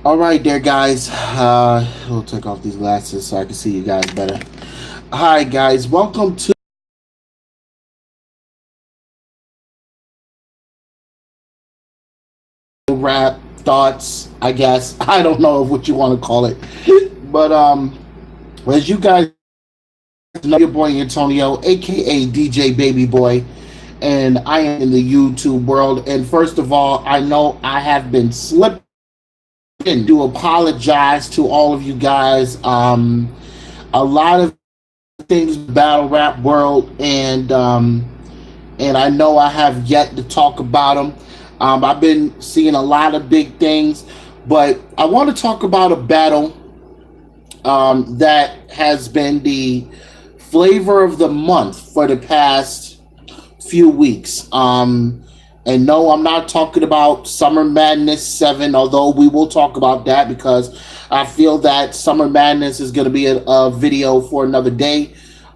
All right, there, guys. We'll take off these glasses so I can see you guys better. Hi, guys. Welcome to rap thoughts. I guess I don't know what you want to call it, but as you guys know, your boy Antonio, aka DJ Baby Boy, and I am in the YouTube world. And first of all, I know I have been slipping. Do apologize to all of you guys. A lot of things battle rap world, and I know I have yet to talk about them. I've been seeing a lot of big things, but I want to talk about a battle that has been the flavor of the month for the past few weeks. And no, I'm not talking about Summer Madness 7, although we will talk about that because I feel that Summer Madness is going to be a video for another day.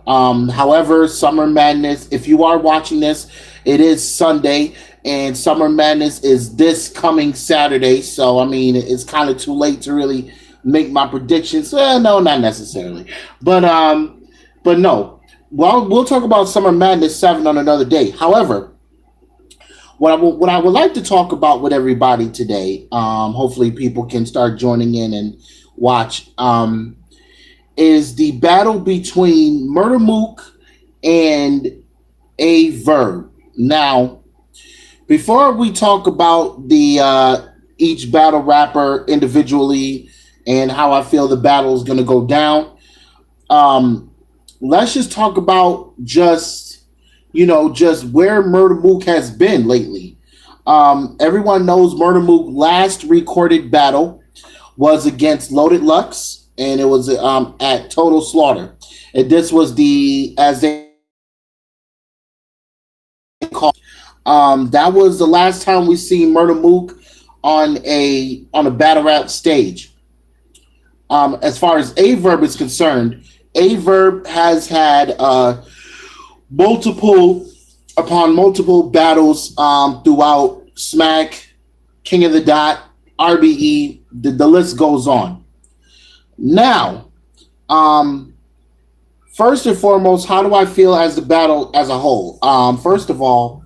However, Summer Madness, if you are watching this, it is Sunday, and Summer Madness is this coming Saturday. So, I mean, it's kind of too late to really make my predictions. No, not necessarily. But no. Well, we'll talk about Summer Madness 7 on another day. However, what I would like to talk about with everybody today, hopefully people can start joining in and watch, is the battle between Murda Mook and Aye-Verb. Now, before we talk about the each battle rapper individually and how I feel the battle is going to go down, let's just talk about just where Murda Mook has been lately. Everyone knows Murda Mook last recorded battle was against Loaded Lux, and it was at Total Slaughter. And this was the as they call that was the last time we seen Murda Mook on a battle rap stage. As far as Aye-Verb is concerned, Aye-Verb has had multiple upon multiple battles throughout Smack, King of the Dot, RBE. The list goes on. Now, first and foremost, how do I feel as the battle as a whole? First of all,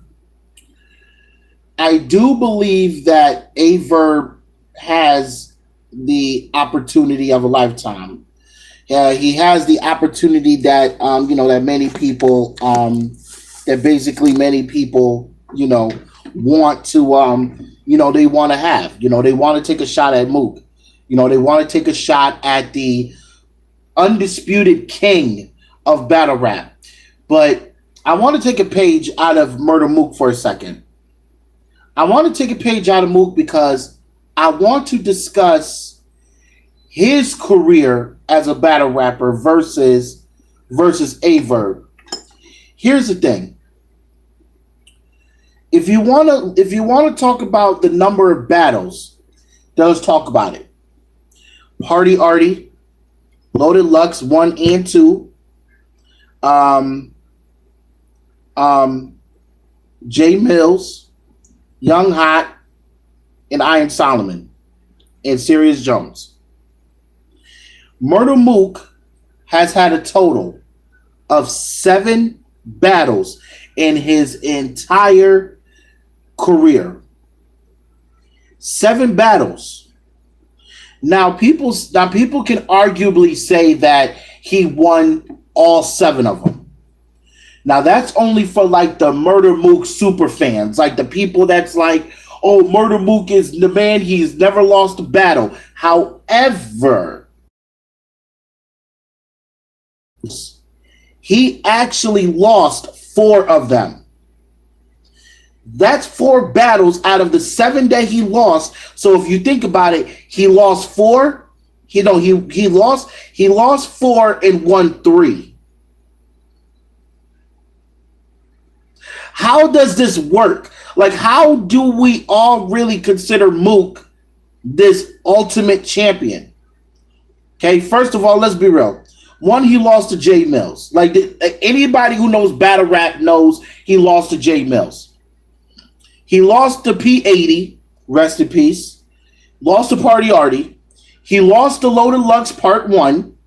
I do believe that Aye-Verb has the opportunity of a lifetime. He has the opportunity that that many people that basically many people want to they want to have. They want to take a shot at Mook. They want to take a shot at the undisputed king of battle rap. But I want to take a page out of Murda Mook for a second. I want to take a page out of Mook because I want to discuss his career as a battle rapper versus Aye-Verb. Here's the thing. If you want to talk about the number of battles, let's talk about it. Party Artie, Loaded Lux 1 and 2, um, Jay Mills, Young Hot, and Iron Solomon, and Sirius Jones. Murda Mook has had a total of 7 battles in his entire career. 7 battles. Now people can arguably say that he won all 7 of them. Now that's only for like the Murda Mook super fans, like the people that's like, oh, Murda Mook is the man, he's never lost a battle. However, he actually lost 4 of them. That's 4 battles out of the 7 that he lost. So if you think about it, he lost 4. He lost 4 and won 3. How does this work? Like, how do we all really consider Mook this ultimate champion? Okay, first of all, let's be real. One, he lost to Jay Mills. Like anybody who knows battle rap knows he lost to Jay Mills. He lost to P80, rest in peace. lost to Party Artie. He lost to Loaded Lux Part 1.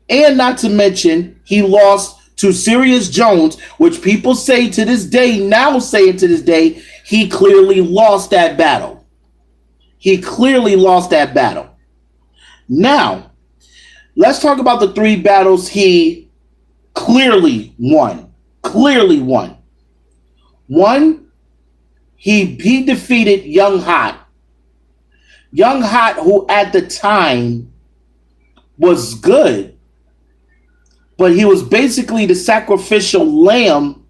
And not to mention, he lost to Sirius Jones, which people say to this day, now saying to this day, he clearly lost that battle. He clearly lost that battle. Now, let's talk about the 3 battles he clearly won. Clearly won. One, he defeated Young Hot. Young Hot, who at the time was good, but he was basically the sacrificial lamb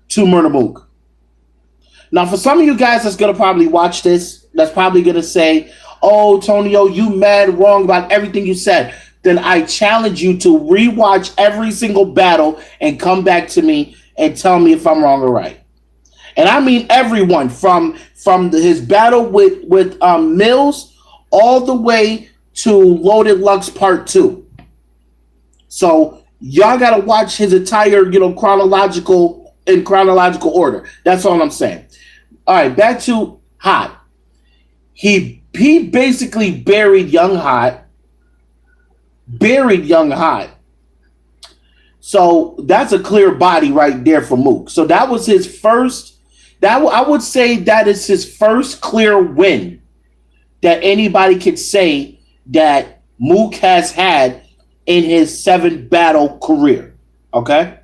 to Murda Mook. Now, for some of you guys that's going to probably watch this, that's probably going to say, oh, Tonio, you mad wrong about everything you said. Then I challenge you to rewatch every single battle and come back to me and tell me if I'm wrong or right. And I mean everyone from his battle with Mills all the way to Loaded Lux Part 2. So y'all got to watch his entire, chronological order. That's all I'm saying. All right, back to Hot. He basically buried Young Hot. So that's a clear body right there for Mook. So that was his first. I would say that is his first clear win that anybody could say that Mook has had in his 7-battle career. Okay.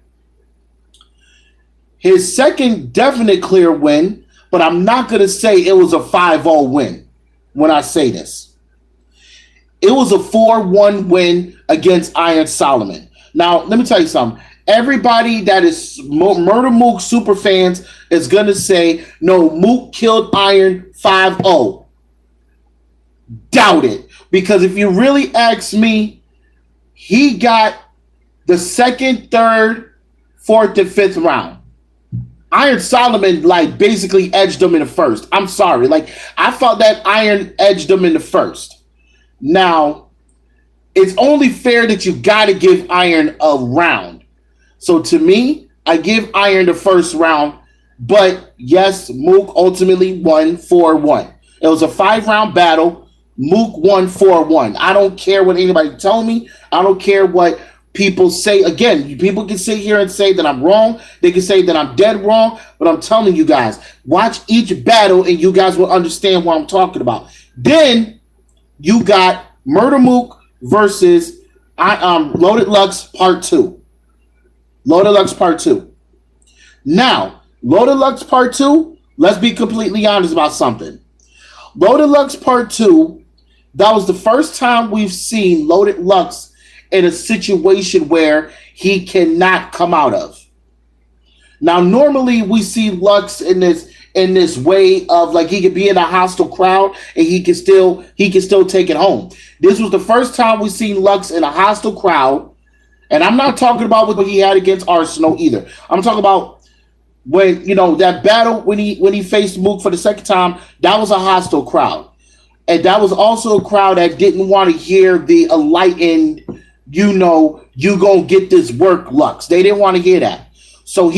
His second definite clear win, but I'm not going to say it was a 5-0 win when I say this. It was a 4-1 win against Iron Solomon. Now, let me tell you something. Everybody that is Murda Mook super fans is going to say, no, Mook killed Iron 5-0. Doubt it. Because if you really ask me, he got the 2nd, 3rd, 4th, and 5th round. Iron Solomon, basically edged him in the first. I'm sorry. I felt that Iron edged him in the first. Now, it's only fair that you got to give Iron a round. So to me, I give Iron the first round. But yes, Mook ultimately won 4-1. It was a 5-round battle. Mook won 4-1. I don't care what anybody tell me. I don't care what people say. Again, people can sit here and say that I'm wrong. They can say that I'm dead wrong. But I'm telling you guys, watch each battle and you guys will understand what I'm talking about. Then you got Murda Mook versus Loaded Lux Part 2. Loaded Lux Part 2. Now, Loaded Lux Part 2, let's be completely honest about something. Loaded Lux Part 2, that was the first time we've seen Loaded Lux in a situation where he cannot come out of. Now, normally we see Lux in this way of he could be in a hostile crowd and he can still take it home. This was the first time we seen Lux in a hostile crowd. And I'm not talking about what he had against Arsenal either. I'm talking about when, that battle when he faced Mook for the second time, that was a hostile crowd. And that was also a crowd that didn't want to hear the enlightened, you gonna get this work, Lux. They didn't want to hear that. So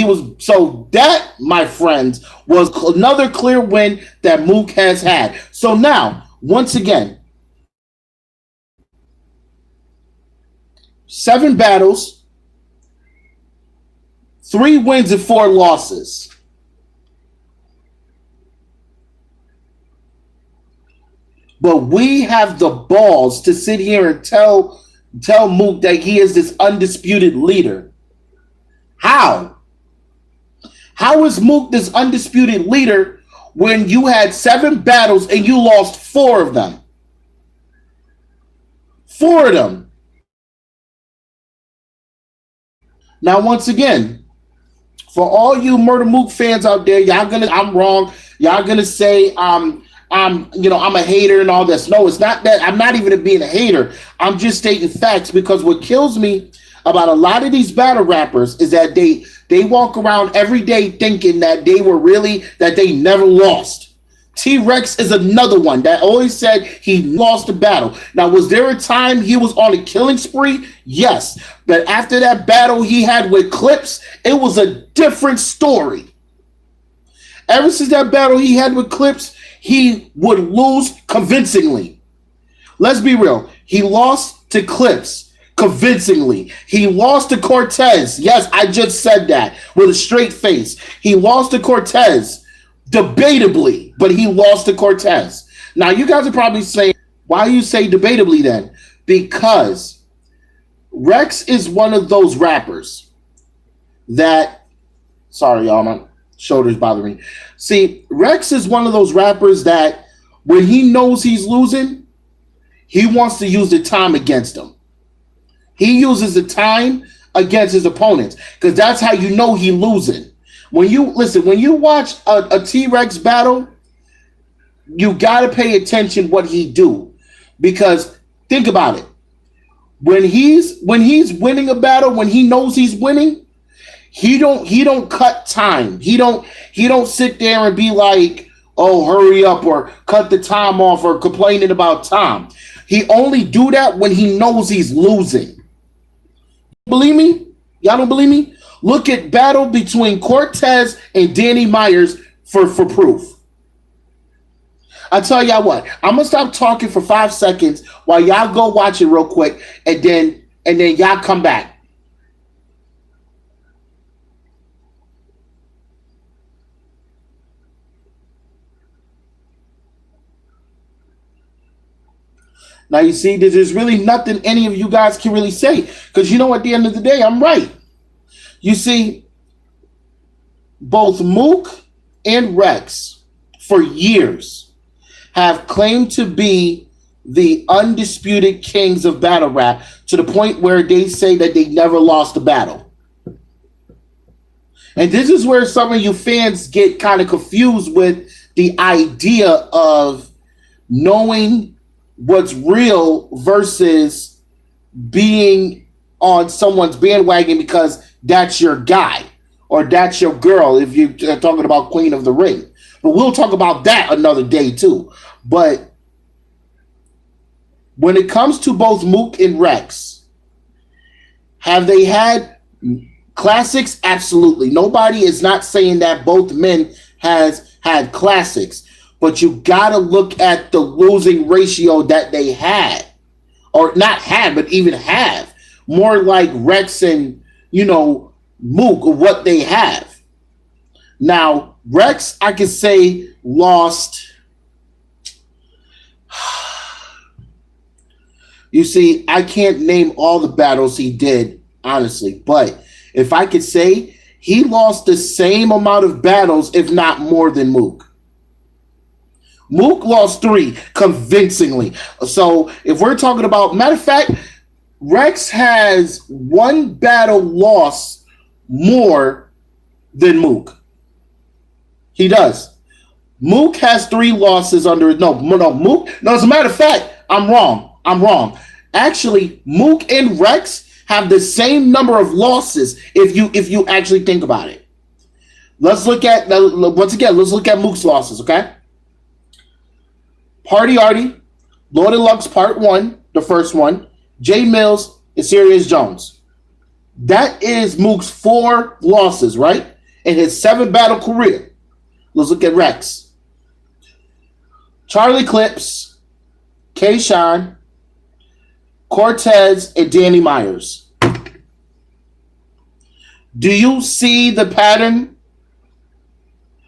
that, my friends, was another clear win that Mook has had. So now, once again, 7 battles, 3 wins and 4 losses. But we have the balls to sit here and tell Mook that he is this undisputed leader. How? How is Mook this undisputed leader when you had 7 battles and you lost 4 of them? 4 of them. Now, once again, for all you Murda Mook fans out there, I'm wrong. Y'all gonna say I'm a hater and all this. No, it's not that. I'm not even being a hater. I'm just stating facts, because what kills me about a lot of these battle rappers is that they walk around every day thinking that they never lost. T-Rex is another one that always said he lost the battle. Now, was there a time he was on a killing spree? Yes. But after that battle he had with Clips, it was a different story. Ever since that battle he had with Clips, he would lose convincingly. Let's be real. He lost to Clips convincingly. He lost to Cortez. Yes, I just said that with a straight face. He lost to Cortez debatably, but he lost to Cortez. Now, you guys are probably saying, why you say debatably then? Because Rex is one of those rappers that, sorry, y'all, my shoulder's bothering me. See, Rex is one of those rappers that when he knows he's losing, he wants to use the time against him. He uses the time against his opponents because that's how you know he's losing. When you watch a T-Rex battle, you got to pay attention what he do, because think about it. When he's winning a battle, when he knows he's winning, he don't cut time. He don't sit there and be like, "Oh, hurry up," or cut the time off, or complaining about time. He only do that when he knows he's losing. Believe me? Y'all don't believe me? Look at battle between Cortez and Danny Myers for proof. I tell y'all what, I'm gonna stop talking for 5 seconds while y'all go watch it real quick, and then y'all come back. Now you see, there's really nothing any of you guys can really say, because you know at the end of the day, I'm right. You see, both Mook and Rex for years have claimed to be the undisputed kings of battle rap, to the point where they say that they never lost a battle. And this is where some of you fans get kind of confused with the idea of knowing what's real versus being on someone's bandwagon because that's your guy or that's your girl, if you're talking about Queen of the Ring. But we'll talk about that another day too. But when it comes to both Mook and Rex, have they had classics? Absolutely. Nobody is not saying that both men has had classics, but you got to look at the losing ratio that they had, or not had, but even have. More like Rex and, Mook, what they have. Now, Rex, I could say, lost. You see, I can't name all the battles he did, honestly, but if I could say, he lost the same amount of battles, if not more than Mook. Mook lost 3 convincingly. So if we're talking about, matter of fact, Rex has 1 battle loss more than Mook. He does. Mook has 3 losses under it. Mook. No, as a matter of fact, I'm wrong. Actually, Mook and Rex have the same number of losses if you actually think about it. Let's look at Mook's losses, okay? Party Artie, Lord of Lux Part 1, the first one, Jay Mills, and Serious Jones. That is Mook's 4 losses, right? In his 7 battle career. Let's look at Rex. Charlie Clips, K-Shine, Cortez, and Danny Myers. Do you see the pattern?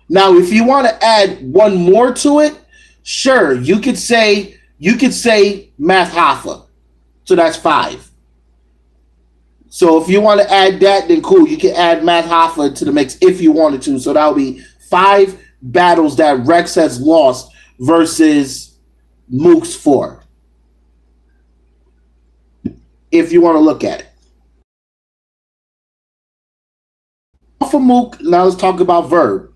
Now, if you want to add one more to it, sure, you could say Math Hoffa. So that's 5. So if you want to add that, then cool. You can add Math Hoffa to the mix if you wanted to. So that would be 5 battles that Rex has lost versus Mook's 4. If you want to look at it. For Mook, now let's talk about Verb.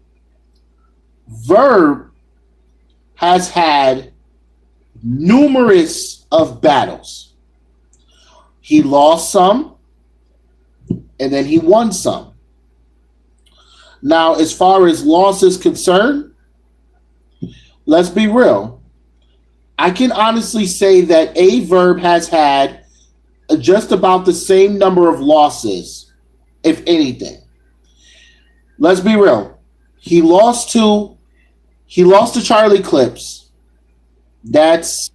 Verb has had numerous of battles. He lost some, and then he won some. Now, as far as loss is concerned, let's be real. I can honestly say that Aye-Verb has had just about the same number of losses, if anything. Let's be real. He lost 2. He lost to Charlie Clips. That's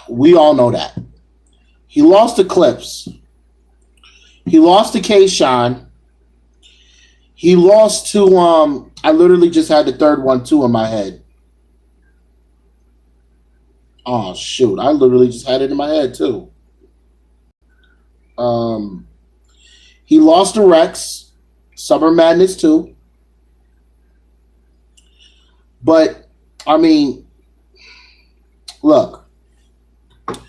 we all know that. He lost to Clips. He lost to K-Shine. He lost to I literally just had the third one too in my head. Oh shoot, I literally just had it in my head too. He lost to Rex, Summer Madness too. But I mean, look. But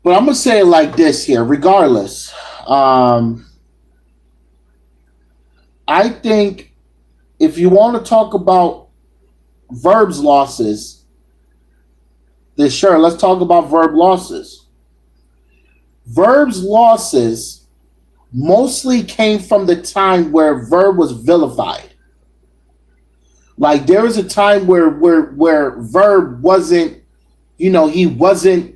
I'm gonna say it like this here, regardless. I think if you want to talk about Verb's losses, then sure, let's talk about Verb losses. Verb's losses mostly came from the time where Verb was vilified. Like there was a time where Verb wasn't, he wasn't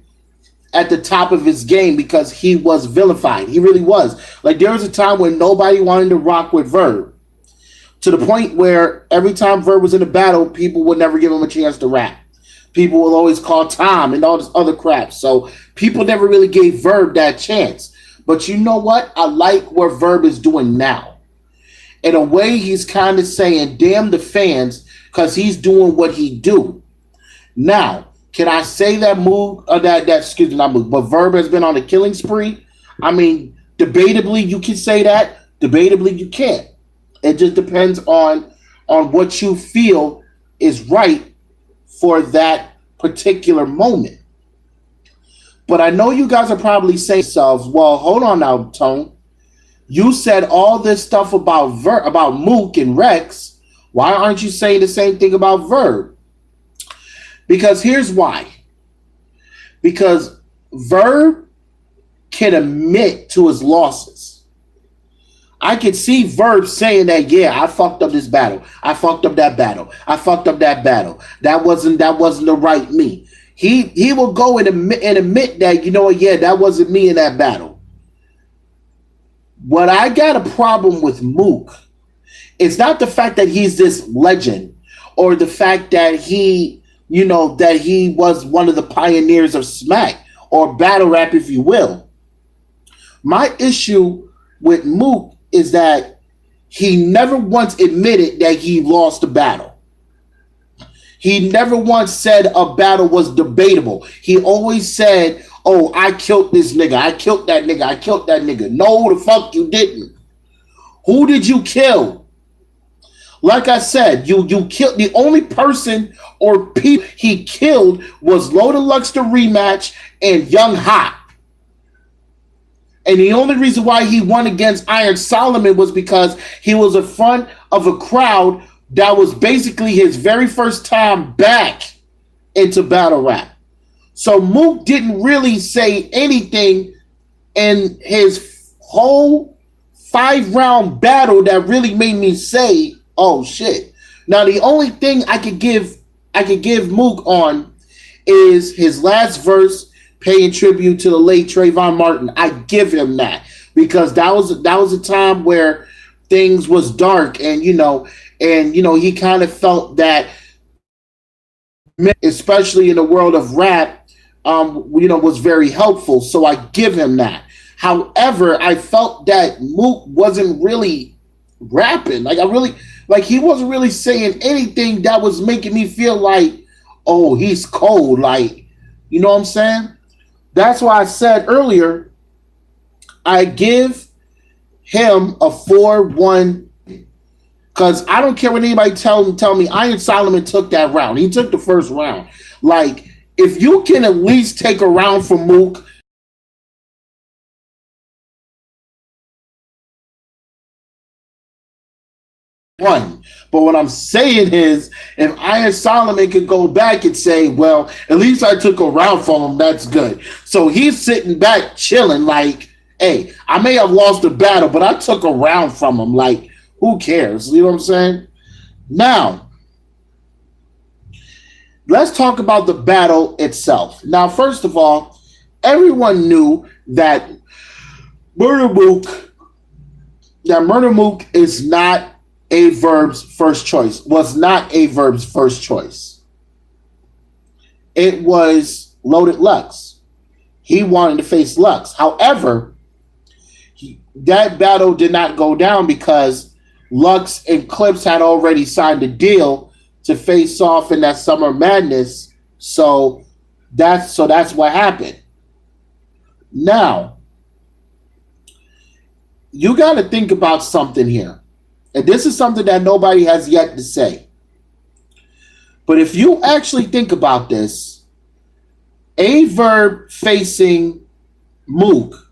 at the top of his game because he was vilified. He really was. Like there was a time when nobody wanted to rock with Verb, to the point where every time Verb was in a battle, people would never give him a chance to rap. People will always call Tom and all this other crap. So people never really gave Verb that chance. But you know what? I like what Verb is doing now. In a way, he's kind of saying, damn the fans, because he's doing what he do. Now, can I say that excuse me, not Mook, but Verb has been on a killing spree? I mean, debatably, you can say that. Debatably, you can't. It just depends on what you feel is right for that particular moment. But I know you guys are probably saying to yourselves, well, hold on now, Tone. You said all this stuff about Mook and Rex. Why aren't you saying the same thing about Verb? Because here's why. Because Verb can admit to his losses. I can see Verb saying that, yeah, I fucked up this battle. I fucked up that battle. I fucked up that battle. That wasn't the right me. He will go and admit that, yeah, that wasn't me in that battle. What I got a problem with Mook is not the fact that he's this legend or the fact that he was one of the pioneers of smack or battle rap, if you will. My issue with Mook is that he never once admitted that he lost a battle. He never once said a battle was debatable. He always said, oh, I killed this nigga. I killed that nigga. I killed that nigga. No, the fuck you didn't. Who did you kill? Like I said, you killed the only person or people he killed was Low Deluxe the Rematch and Young Hot. And the only reason why he won against Iron Solomon was because he was in front of a crowd that was basically his very first time back into battle rap. So Mook didn't really say anything in his whole 5-round battle that really made me say, oh shit. Now the only thing I could give Mook on is his last verse paying tribute to the late Trayvon Martin. I give him that because that was a time where things was dark and he kind of felt that, especially in the world of rap, was very helpful. So I give him that. However, I felt that Mook wasn't really rapping. He wasn't really saying anything that was making me feel like, oh, he's cold. Like, you know what I'm saying? That's why I said earlier, I give him a 4-1 because I don't care what anybody tell me. Iron Solomon took that round. He took the first round. Like, if you can at least take a round from Mook, one. But what I'm saying is, if Iron Solomon could go back and say, well, at least I took a round from him, that's good. So he's sitting back chilling like, hey, I may have lost the battle, but I took a round from him. Like, who cares? You know what I'm saying? Now, let's talk about the battle itself. Now, first of all, everyone knew that Murda Mook is not Aye-Verb's first choice. Was not Aye-Verb's first choice. It was Loaded Lux. He wanted to face Lux. However, that battle did not go down because Lux and Clips had already signed a deal to face off in that Summer Madness. So that's what happened. Now, you got to think about something here. And this is something that nobody has yet to say. But if you actually think about this, Aye-Verb facing Mook,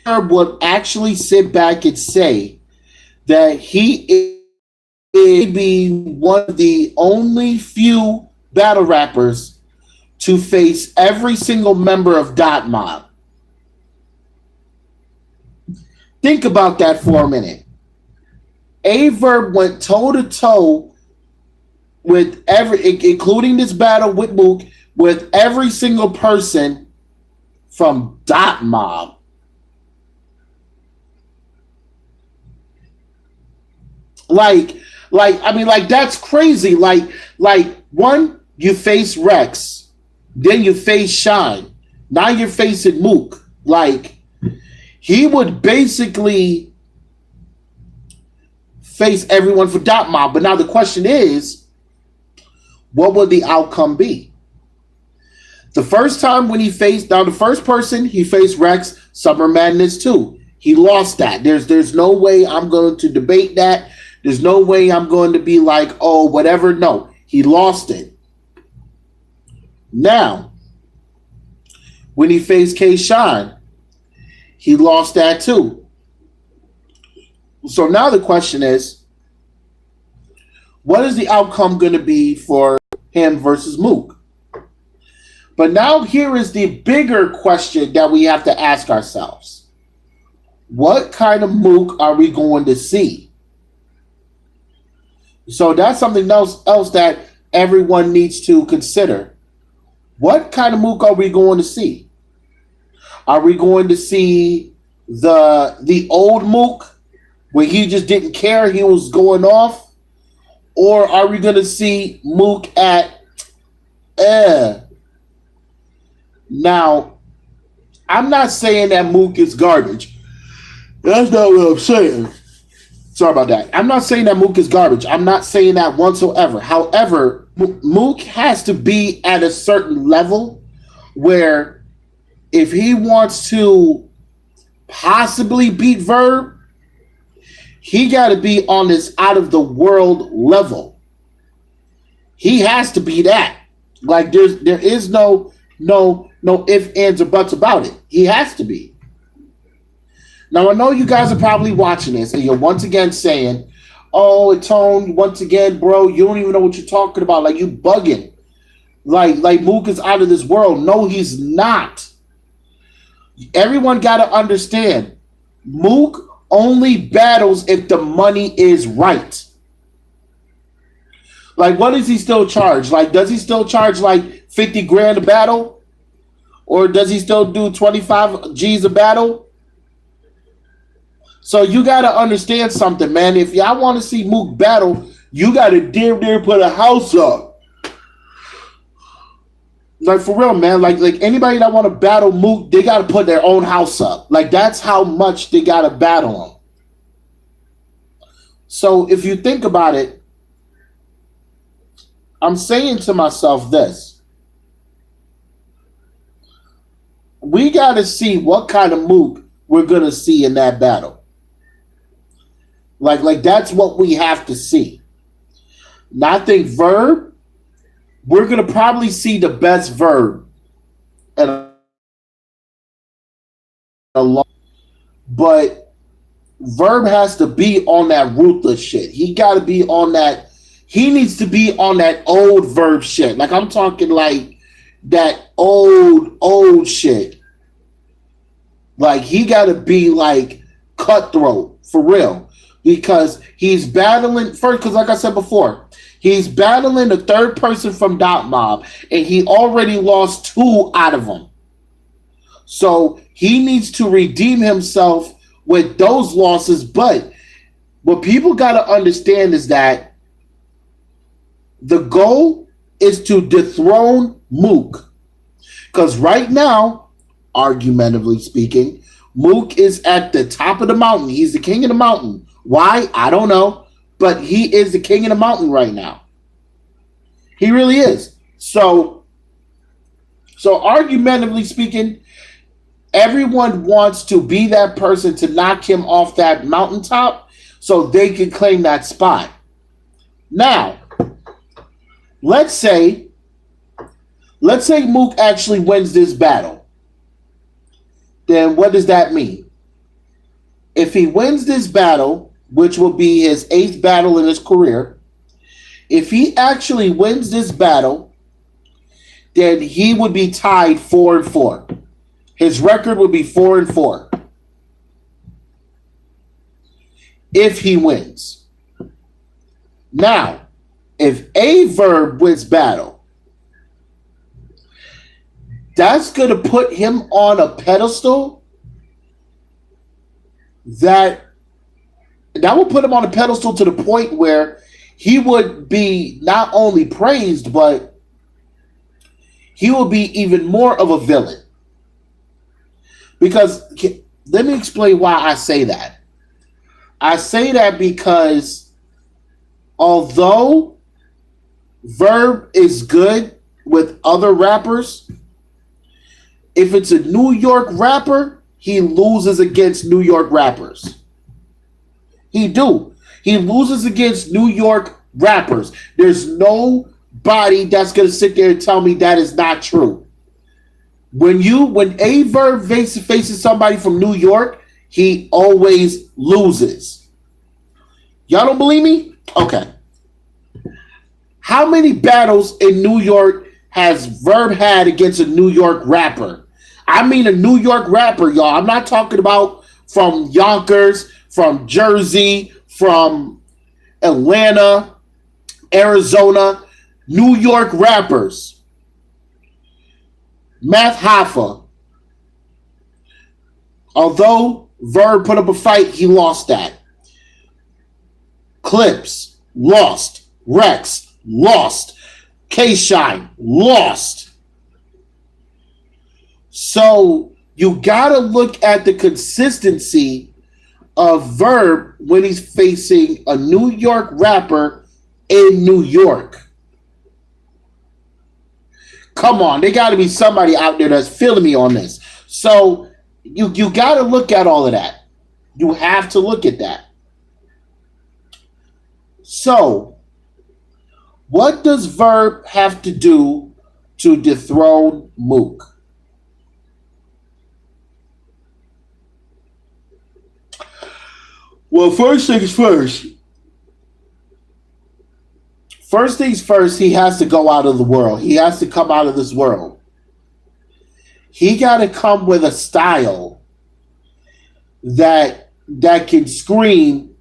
Aye-Verb would actually sit back and say that he is be one of the only few battle rappers to face every single member of Dot Mob. Think about that for a minute. Aye-Verb went toe-to-toe with including this battle with Mook, with every single person from Dot Mob. That's crazy. One, you face Rex, then you face Shine. Now you're facing Mook. He would basically face everyone for Dot Mob. But now the question is, what would the outcome be? The first time when the first person he faced Rex, Summer Madness 2. He lost that. There's no way I'm going to debate that. There's no way I'm going to be like, oh, whatever. No, he lost it. Now, when he faced K-Shine, he lost that too. So now the question is, what is the outcome going to be for him versus Mook? But now here is the bigger question that we have to ask ourselves. What kind of Mook are we going to see? So that's something else that everyone needs to consider. What kind of Mook are we going to see? Are we going to see the old Mook where he just didn't care, he was going off? Or are we going to see Mook at Now, I'm not saying that Mook is garbage. That's not what I'm saying. Sorry about that. I'm not saying that Mook is garbage. I'm not saying that whatsoever. However, Mook has to be at a certain level where if he wants to possibly beat Verb, he got to be on this out of the world level. He has to be that. There is no ifs, ands, or buts about it. He has to be. Now, I know you guys are probably watching this and you're once again saying, oh, Tone, once again, bro, you don't even know what you're talking about. You bugging. Like Mook is out of this world. No, he's not. Everyone got to understand, Mook only battles if the money is right. What does he still charge? Does he still charge 50 grand a battle? Or does he still do 25 G's a battle? So you got to understand something, man. If y'all want to see Mook battle, you got to damn near put a house up. For real, man. Anybody that want to battle Mook, they got to put their own house up. That's how much they got to battle him. So if you think about it, I'm saying to myself this. We got to see what kind of Mook we're going to see in that battle. That's what we have to see. Now, I think Verb, we're going to probably see the best Verb. But Verb has to be on that ruthless shit. He got to be on that. He needs to be on that old Verb shit. I'm talking that old shit. He got to be cutthroat for real. Because he's battling first, because like I said before, he's battling a third person from Dot Mob, and he already lost 2 out of them. So he needs to redeem himself with those losses, but What people got to understand is that the goal is to dethrone Mook. Because right now, argumentatively speaking, Mook is at the top of the mountain. He's the king of the mountain. Why? I don't know. But he is the king of the mountain right now. He really is. So argumentatively speaking, everyone wants to be that person to knock him off that mountaintop so they can claim that spot. Now, let's say Mook actually wins this battle. Then what does that mean? If he wins this battle, which will be his 8th battle in his career, if he actually wins this battle, then he would be tied 4-4. His record would be 4-4 if he wins. Now, if Aye-Verb wins battle, that's going to put him on a pedestal that will put him on a pedestal to the point where he would be not only praised, but he will be even more of a villain. Because, let me explain why I say that. I say that because although Verb is good with other rappers, if it's a New York rapper, he loses against New York rappers. He loses against New York rappers. There's nobody that's going to sit there and tell me that is not true. When Aye-Verb faces somebody from New York, he always loses. Y'all don't believe me? Okay. How many battles in New York has Verb had against a New York rapper? I mean a New York rapper, y'all. I'm not talking about from Yonkers, from Jersey, from Atlanta, Arizona. New York rappers. Math Hoffa. Although Verb put up a fight, he lost that. Clips, lost. Rex, lost. K-Shine, lost. So you got to look at the consistency of Verb when he's facing a New York rapper in New York. Come on, there got to be somebody out there that's feeling me on this. So you got to look at all of that. You have to look at that. So what does Verb have to do to dethrone Mook? Well, first things first. First things first, he has to go out of the world. He has to come out of this world. He got to come with a style that can scream,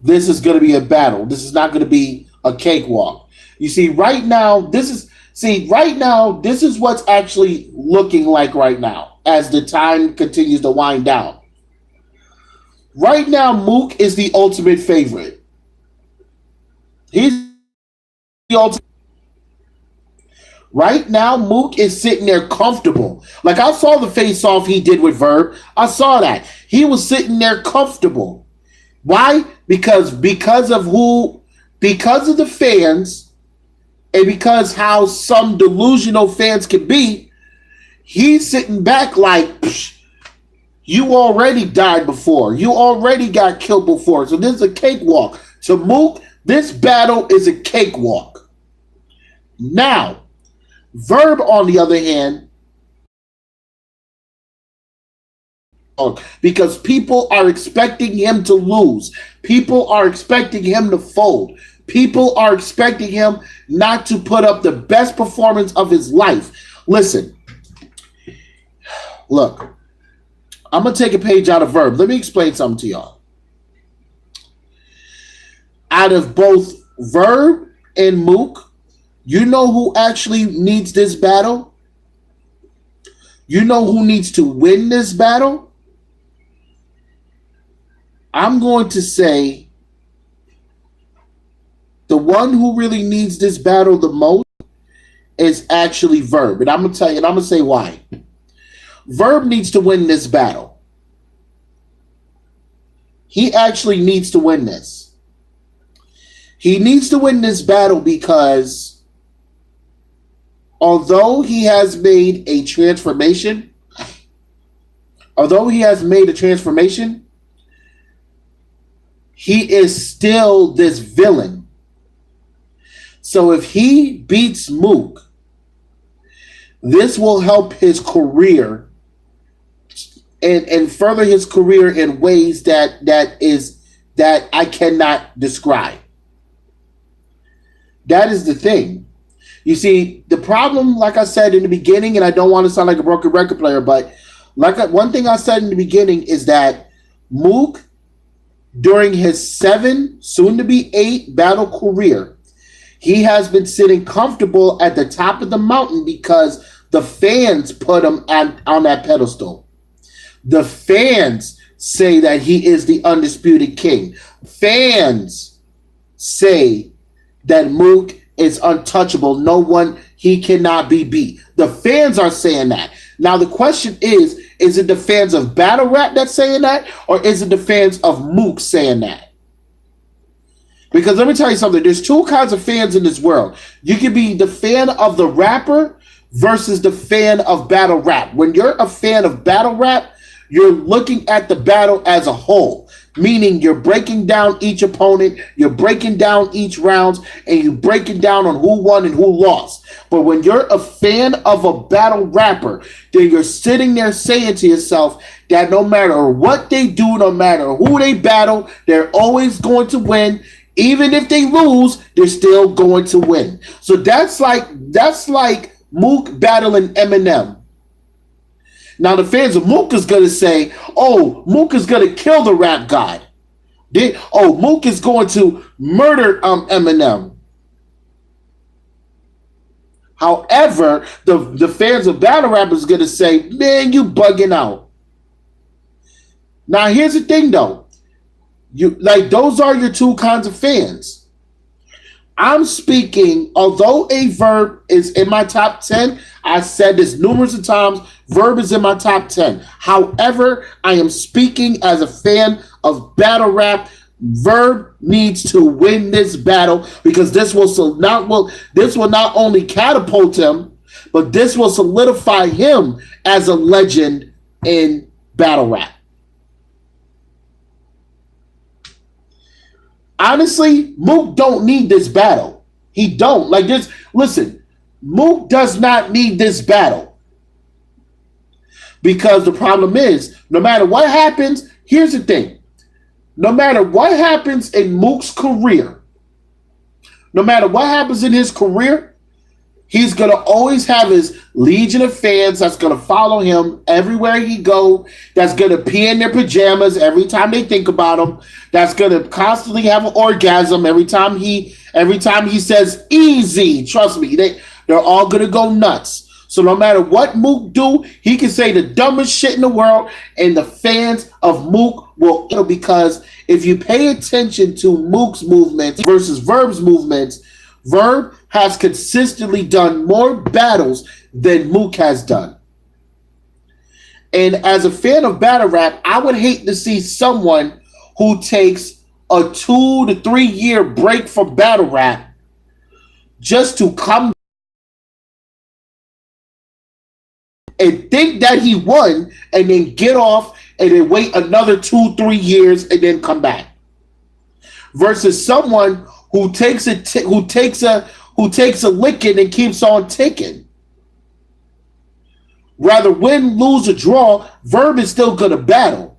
this is going to be a battle. This is not going to be a cakewalk. You see, right now, this is what's actually looking like right now as the time continues to wind down. Right now, Mook is the ultimate favorite. He's the ultimate. Right now, Mook is sitting there comfortable. Like, I saw the face-off he did with Verb. I saw that. He was sitting there comfortable. Why? Because of the fans, and because how some delusional fans can be, he's sitting back like, you already died before. You already got killed before. So this is a cakewalk. To Mook, this battle is a cakewalk. Now, Verb, on the other hand, because people are expecting him to lose. People are expecting him to fold. People are expecting him not to put up the best performance of his life. Listen, look, I'm going to take a page out of Verb. Let me explain something to y'all. Out of both Verb and Mook, you know who actually needs this battle? You know who needs to win this battle? I'm going to say the one who really needs this battle the most is actually Verb. And I'm going to tell you, and I'm going to say why. Verb needs to win this battle. He actually needs to win this. He needs to win this battle because although he has made a transformation, he is still this villain. So if he beats Mook, this will help his career and further his career in ways that I cannot describe. That is the thing. You see, the problem, like I said in the beginning, and I don't want to sound like a broken record player, but one thing I said in the beginning is that Mook, during his 7, soon to be 8 battle career, he has been sitting comfortable at the top of the mountain because the fans put him on that pedestal. The fans say that he is the undisputed king. Fans say that Mook is untouchable. No one, he cannot be beat. The fans are saying that. Now the question is it the fans of battle rap that's saying that, or is it the fans of Mook saying that? Because let me tell you something, there's 2 kinds of fans in this world. You can be the fan of the rapper versus the fan of battle rap. When you're a fan of battle rap, you're looking at the battle as a whole, meaning you're breaking down each opponent, you're breaking down each round, and you're breaking down on who won and who lost. But when you're a fan of a battle rapper, then you're sitting there saying to yourself that no matter what they do, no matter who they battle, they're always going to win. Even if they lose, they're still going to win. So that's like Mook battling Eminem. Now the fans of Mook is going to say, oh, Mook is going to kill the rap god. Mook is going to murder Eminem. However, the fans of battle rap is going to say, man, you bugging out. Now here's the thing though. Those are your 2 kinds of fans. I'm speaking, although Aye-Verb is in my top 10, I said this numerous of times, Verb is in my top 10. However, I am speaking as a fan of battle rap. Verb needs to win this battle because this will not only catapult him, but this will solidify him as a legend in battle rap. Honestly, Mook don't need this battle. He don't. Listen, Mook does not need this battle. Because the problem is, no matter what happens, here's the thing. No matter what happens in Mook's career, no matter what happens in his career, he's going to always have his legion of fans that's going to follow him everywhere he go, that's going to pee in their pajamas every time they think about him, that's going to constantly have an orgasm every time he says easy. Trust me, they're all going to go nuts. So no matter what Mook do, he can say the dumbest shit in the world, and the fans of Mook will, because if you pay attention to Mook's movements versus Verb's movements, Verb has consistently done more battles than Mook has done. And as a fan of battle rap, I would hate to see someone who takes a 2 to 3 year break from battle rap just to come and think that he won and then get off and then wait another 2-3 years and then come back. Versus someone who takes a licking and keeps on ticking. Rather win, lose, or draw, Verb is still going to battle.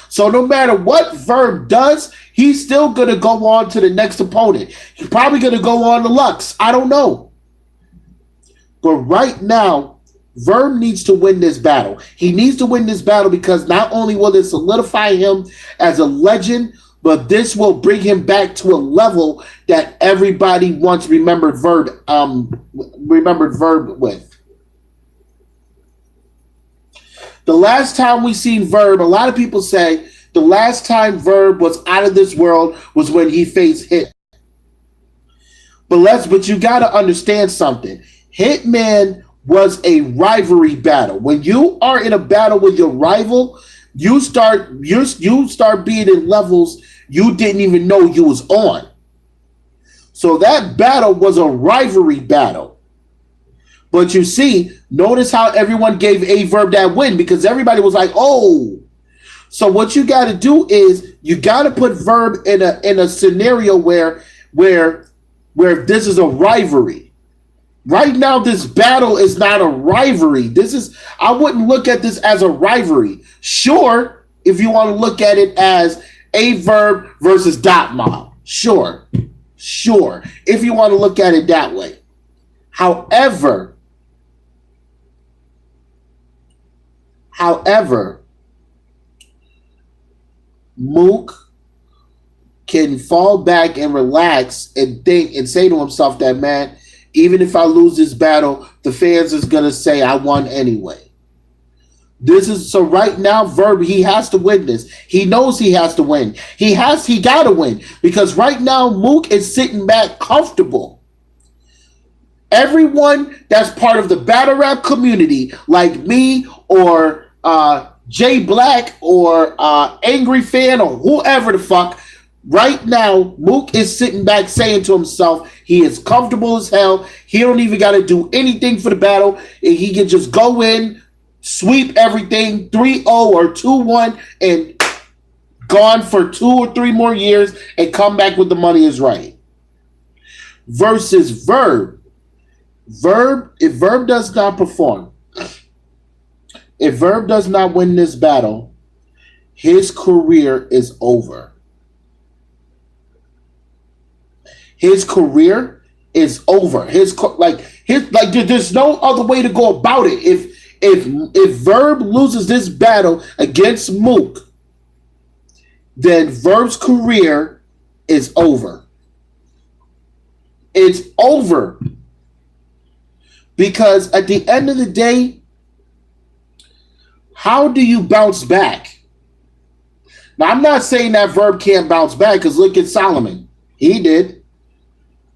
So no matter what Verb does, he's still going to go on to the next opponent. He's probably going to go on to Lux. I don't know. But right now, Verb needs to win this battle. He needs to win this battle because not only will it solidify him as a legend, but this will bring him back to a level that everybody once remembered Verb with. The last time we seen Verb, a lot of people say the last time Verb was out of this world was when he faced Hit. But you got to understand something. Hitman was a rivalry battle. When you are in a battle with your rival, you start being in levels you didn't even know you was on. So that battle was a rivalry battle. But you see, notice how everyone gave Aye-Verb that win because everybody was like, "Oh." So what you got to do is you got to put Verb in a scenario where this is a rivalry. Right now, this battle is not a rivalry. I wouldn't look at this as a rivalry. Sure, if you want to look at it as Aye-Verb versus Dot Mob. Sure. If you want to look at it that way. However, Mook can fall back and relax and think and say to himself that, man, even if I lose this battle, the fans is going to say I won anyway. So right now, Verb, he has to win this. He knows he has to win. He got to win because right now Mook is sitting back comfortable. Everyone that's part of the battle rap community, like me or Jay Black or Angry Fan or whoever the fuck, right now Mook is sitting back saying to himself he is comfortable as hell. He don't even got to do anything for the battle. He can just go in, sweep everything 3-0 or 2-1 and gone for 2 or 3 more years and come back with the money is right. Versus Verb. If Verb does not perform, if Verb does not win this battle, his career is over. His career is over. There's no other way to go about it. If Verb loses this battle against Mook, then Verb's career is over. It's over. Because at the end of the day, how do you bounce back? Now, I'm not saying that Verb can't bounce back because look at Solomon. He did.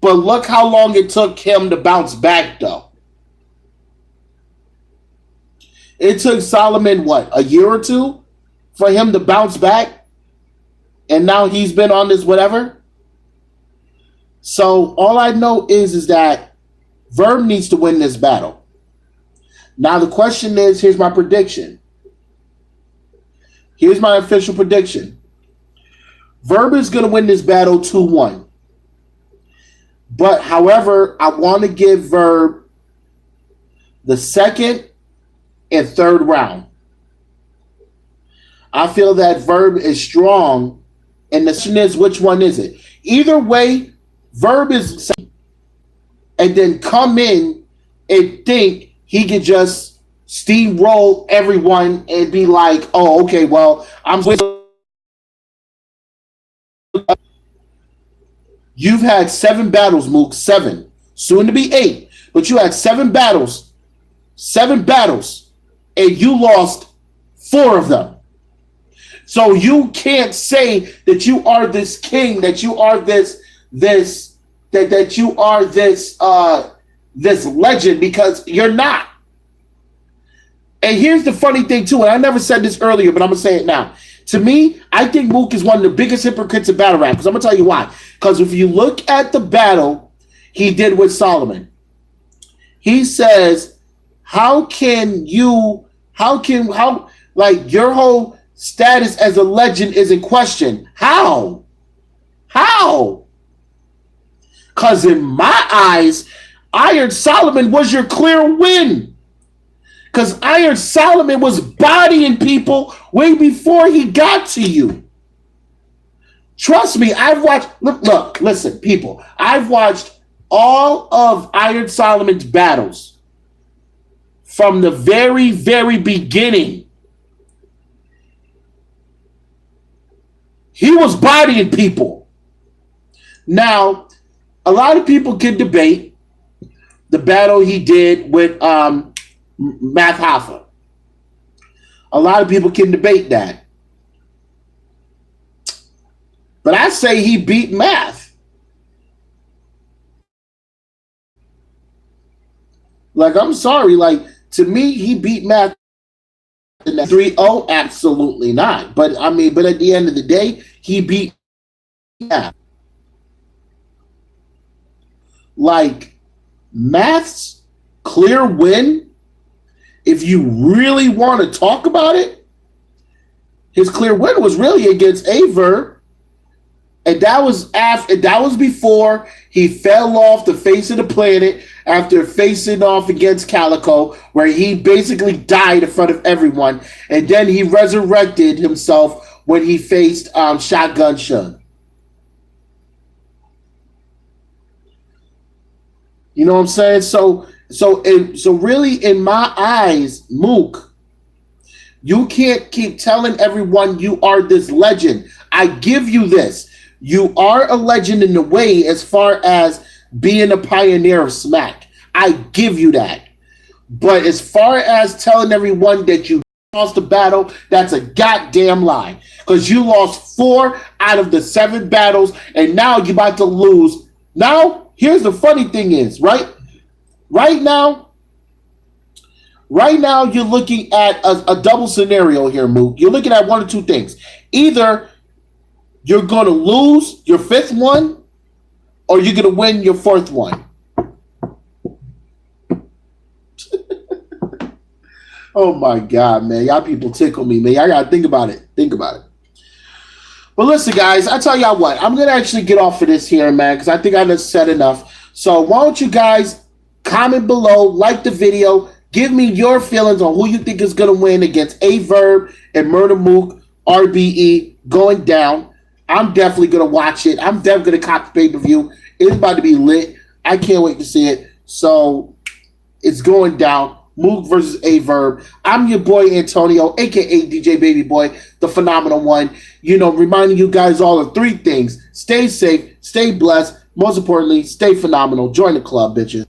But look how long it took him to bounce back, though. It took Solomon, what, a year or two for him to bounce back? And now he's been on this whatever? So all I know is that Verb needs to win this battle. Now the question is, here's my prediction. Here's my official prediction. Verb is going to win this battle 2-1. But however, I want to give Verb the second and third round. I feel that Verb is strong, and the question is, which one is it? Either way, Verb is, and then come in and think he could just steamroll everyone and be like, oh, okay, well, You've had 7 battles, Mook, 7, soon to be 8, but you had 7 battles, and you lost 4 of them. So you can't say that you are this king, that you are this legend, because you're not. And here's the funny thing too, and I never said this earlier, but I'm gonna say it now. To me, I think Mook is one of the biggest hypocrites of battle rap, because I'm gonna tell you why. Because if you look at the battle he did with Solomon, he says, how your whole status as a legend is in question. How? Because in my eyes, Iron Solomon was your clear win. Because Iron Solomon was bodying people way before he got to you. Trust me, I've watched, listen, people, I've watched all of Iron Solomon's battles from the very, very beginning. He was bodying people. Now, a lot of people can debate the battle he did with Math Hoffa. A lot of people can debate that. But I say he beat Math. Like, I'm sorry. Like, to me, he beat Math in that 3-0. Absolutely not. But I mean, but at the end of the day, he beat Math. Like, Math's clear win, if you really want to talk about it, his clear win was really against Aye-Verb. And that was before he fell off the face of the planet after facing off against Calico, where he basically died in front of everyone. And then he resurrected himself when he faced Shotgun Shun. You know what I'm saying? So really, in my eyes, Mook, you can't keep telling everyone you are this legend. I give you this. You are a legend in a way as far as being a pioneer of smack. I give you that. But as far as telling everyone that you lost the battle, that's a goddamn lie. Because you lost 4 out of the 7 battles, and now you're about to lose. Now, here's the funny thing is, right? Right now, you're looking at a double scenario here, Mook. You're looking at one or two things. Either you're going to lose your 5th one, or you're going to win your 4th one. Oh my God, man. Y'all people tickle me, man. Y'all got to think about it. Think about it. But listen, guys, I tell y'all what. I'm going to actually get off of this here, man, because I think I just said enough. So why don't you guys comment below, like the video, give me your feelings on who you think is going to win against Aye-Verb and Murda Mook RBE going down. I'm definitely going to watch it. I'm definitely going to cop the pay-per-view. It's about to be lit. I can't wait to see it. So it's going down. Mook versus Aye-Verb. I'm your boy Antonio, a.k.a. DJ Baby Boy, the phenomenal one. You know, reminding you guys all of 3 things. Stay safe, stay blessed. Most importantly, stay phenomenal. Join the club, bitches.